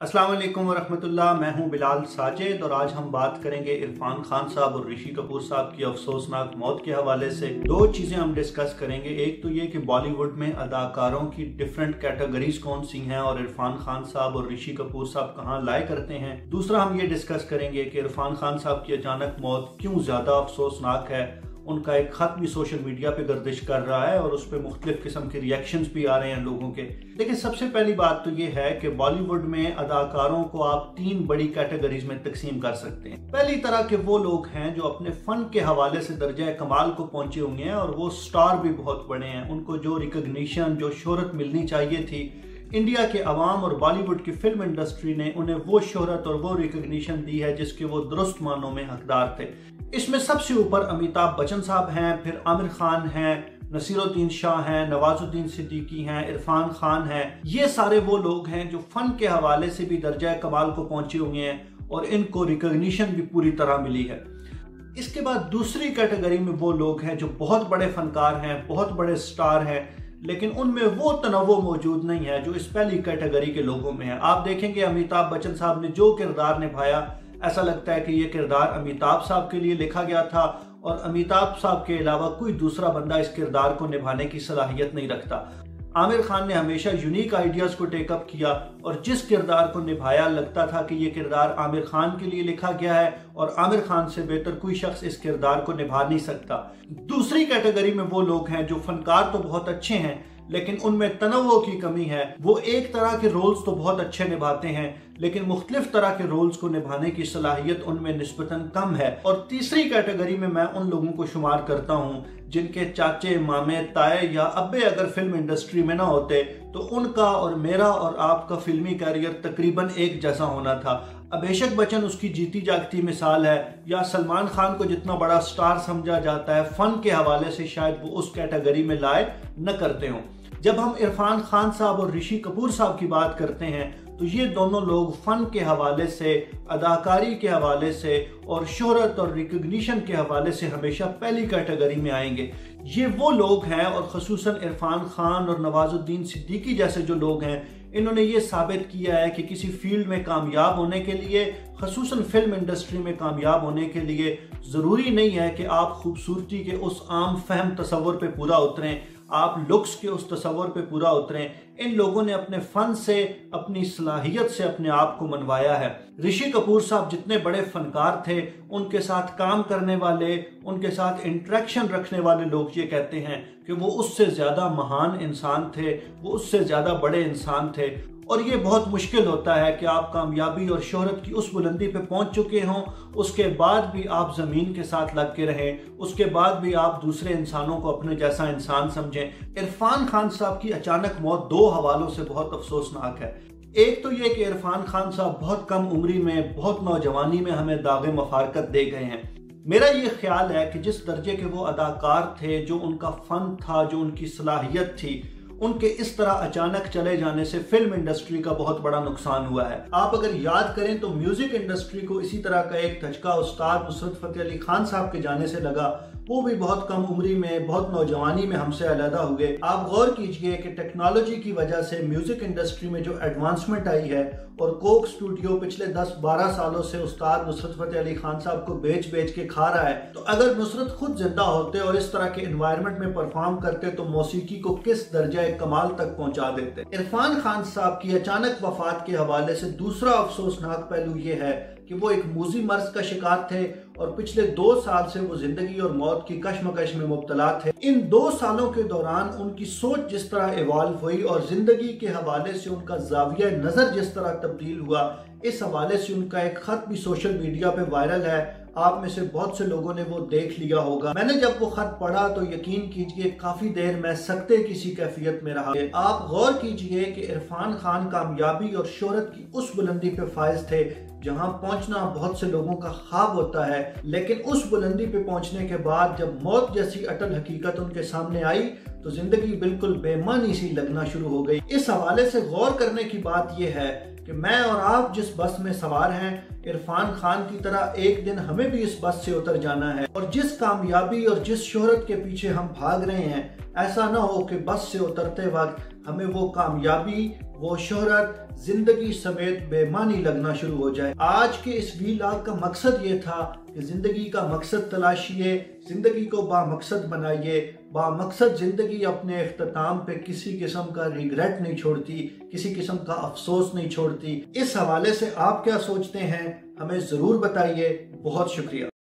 अस्सलाम वालेकुम वरहमतुल्लाह। मैं हूं बिलाल साजिद और आज हम बात करेंगे इरफान खान साहब और ऋषि कपूर साहब की अफसोसनाक मौत के हवाले से। दो चीज़ें हम डिस्कस करेंगे। एक तो ये कि बॉलीवुड में अदाकारों की डिफरेंट कैटेगरीज कौन सी हैं और इरफान खान साहब और ऋषि कपूर साहब कहाँ लाए करते हैं। दूसरा हम ये डिस्कस करेंगे कि इरफान खान साहब की अचानक मौत क्यों ज़्यादा अफसोसनाक है। उनका एक खत भी सोशल मीडिया पे गर्दिश कर रहा है और उस पर मुख्तलिफ किस्म के रिएक्शंस भी आ रहे हैं लोगों के। देखिए, सबसे पहली बात तो ये है कि बॉलीवुड में अदाकारों को आप तीन बड़ी कैटेगरीज में तकसीम कर सकते हैं। पहली तरह के वो लोग हैं जो अपने फन के हवाले से दर्जा कमाल को पहुंचे हुए हैं और वो स्टार भी बहुत बड़े हैं। उनको जो रिकग्निशन, जो शोहरत मिलनी चाहिए थी, इंडिया के अवाम और बॉलीवुड की फिल्म इंडस्ट्री ने उन्हें वो शोहरत और वो रिकग्निशन दी है जिसके वो दुरुस्त मानों में हकदार थे। इसमें सबसे ऊपर अमिताभ बच्चन साहब हैं, फिर आमिर खान हैं, नसीरुद्दीन शाह हैं, नवाजुद्दीन सिद्दीकी हैं, इरफान खान हैं। ये सारे वो लोग हैं जो फन के हवाले से भी दर्जा कमाल को पहुंचे हुए हैं और इनको रिकग्निशन भी पूरी तरह मिली है। इसके बाद दूसरी कैटेगरी में वो लोग हैं जो बहुत बड़े फनकार हैं, बहुत बड़े स्टार हैं, लेकिन उनमें वो तनव्वो मौजूद नहीं है जो इस पहली कैटेगरी के लोगों में है। आप देखेंगे अमिताभ बच्चन साहब ने जो किरदार निभाया, ऐसा लगता है कि ये किरदार अमिताभ साहब के लिए लिखा गया था और अमिताभ साहब के अलावा कोई दूसरा बंदा इस किरदार को निभाने की सलाहियत नहीं रखता। आमिर खान ने हमेशा यूनिक आइडियाज को टेकअप किया और जिस किरदार को निभाया लगता था कि ये किरदार आमिर खान के लिए लिखा गया है और आमिर खान से बेहतर कोई शख्स इस किरदार को निभा नहीं सकता। दूसरी कैटेगरी में वो लोग हैं जो फनकार तो बहुत अच्छे हैं लेकिन उनमें तनव्वो की कमी है। वो एक तरह के रोल्स तो बहुत अच्छे निभाते हैं लेकिन मुख्तलिफ तरह के रोल्स को निभाने की सलाहियत उनमें निस्बतन कम है। और तीसरी कैटेगरी में मैं उन लोगों को शुमार करता हूँ जिनके चाचे, मामे, ताए या अब्बे अगर फिल्म इंडस्ट्री में ना होते तो उनका और मेरा और आपका फिल्मी कैरियर तकरीबन एक जैसा होना था। अभिषेक बच्चन उसकी जीती जागती मिसाल है, या सलमान खान को जितना बड़ा स्टार समझा जाता है फन के हवाले से शायद वो उस कैटेगरी में लाए न करते हों। जब हम इरफान खान साहब और ऋषि कपूर साहब की बात करते हैं तो ये दोनों लोग फन के हवाले से, अदाकारी के हवाले से और शोहरत और रिकग्निशन के हवाले से हमेशा पहली कैटेगरी में आएंगे। ये वो लोग हैं और ख़ुसूसन इरफान खान और नवाजुद्दीन सिद्दीकी जैसे जो लोग हैं, इन्होंने ये साबित किया है कि किसी फील्ड में कामयाब होने के लिए, ख़ुसूसन फिल्म इंडस्ट्री में कामयाब होने के लिए ज़रूरी नहीं है कि आप खूबसूरती के उस आम फहम तस्वर पे पूरा उतरें, आप लुक्स के उस तस्वर पे पूरा उतरें। इन लोगों ने अपने फन से, अपनी सलाहियत से अपने आप को मनवाया है। ऋषि कपूर साहब जितने बड़े फनकार थे, उनके साथ काम करने वाले, उनके साथ इंटरेक्शन रखने वाले लोग ये कहते हैं कि वो उससे ज़्यादा महान इंसान थे, वो उससे ज़्यादा बड़े इंसान थे। और ये बहुत मुश्किल होता है कि आप कामयाबी और शोहरत की उस बुलंदी पे पहुंच चुके हों, उसके बाद भी आप ज़मीन के साथ लग के रहें, उसके बाद भी आप दूसरे इंसानों को अपने जैसा इंसान समझें। इरफान खान साहब की अचानक मौत दो हवालों से बहुत अफसोसनाक है। एक तो ये कि इरफान खान साहब बहुत कम उम्री में, बहुत नौजवानी में हमें दागे मफारकत दे गए हैं। मेरा ये ख्याल है कि जिस दर्जे के वो अदाकार थे, जो उनका फ़न था, जो उनकी सलाहियत थी, उनके इस तरह अचानक चले जाने से फिल्म इंडस्ट्री का बहुत बड़ा नुकसान हुआ है। आप अगर याद करें तो म्यूजिक इंडस्ट्री को इसी तरह का एक धचका उस्ताद नुसरत फतेह अली खान साहब के जाने से लगा। वो भी बहुत कम उम्री में, बहुत नौजवानी में हमसे अलहदा हुए। आप गौर कीजिए कि टेक्नोलॉजी की वजह से म्यूजिक इंडस्ट्री में जो एडवांसमेंट आई है और कोक स्टूडियो पिछले 10-12 सालों से उस्ताद नुसरत फतेह अली खान साहब को बेच बेच के खा रहा है, तो अगर नुसरत खुद जिंदा होते और इस तरह के एनवायरनमेंट में परफॉर्म करते तो मौसीकी को किस दर्जा कमाल तक पहुंचा देते। इरफान खान साहब की अचानक वफात के हवाले से दूसरा अफसोसनाक पहलू ये है कि वो एक मूजी मर्ज का शिकार थे और पिछले 2 साल से वो जिंदगी और मौत की कशमकश में मुब्तला थे। इन 2 सालों के दौरान उनकी सोच जिस तरह इवॉल्व हुई और जिंदगी के हवाले से उनका जाविया नजर जिस तरह तब्दील हुआ, इस हवाले से उनका एक खत भी सोशल मीडिया पे वायरल है। आप में से बहुत से लोगों ने वो देख लिया होगा। मैंने जब वो खत पढ़ा तो यकीन कीजिए काफी देर मैं सकते किसी कैफियत में रहा। आप गौर कीजिए कि इरफान खान कामयाबी और शोहरत की उस बुलंदी पे फायज थे जहां पहुंचना बहुत से लोगों का ख्वाब होता है, लेकिन उस बुलंदी पे पहुंचने के बाद जब मौत जैसी अटल हकीकत उनके सामने आई तो जिंदगी बिल्कुल बेमानी सी लगना शुरू हो गई। इस हवाले से गौर करने की बात यह है कि मैं और आप जिस बस में सवार हैं, इरफान खान की तरह एक दिन हमें भी इस बस से उतर जाना है। और जिस कामयाबी और जिस शोहरत के पीछे हम भाग रहे हैं, ऐसा ना हो कि बस से उतरते वक्त हमें वो कामयाबी वो शोहरत जिंदगी समेत बेमानी लगना शुरू हो जाए। आज के इस वीलॉग का मकसद ये था कि जिंदगी का मकसद तलाशिए, जिंदगी को बामकसद बनाइए। बामकसद जिंदगी अपने इख्तिताम पे किसी किस्म का रिग्रेट नहीं छोड़ती, किसी किस्म का अफसोस नहीं छोड़ती। इस हवाले से आप क्या सोचते हैं, हमें जरूर बताइए। बहुत शुक्रिया।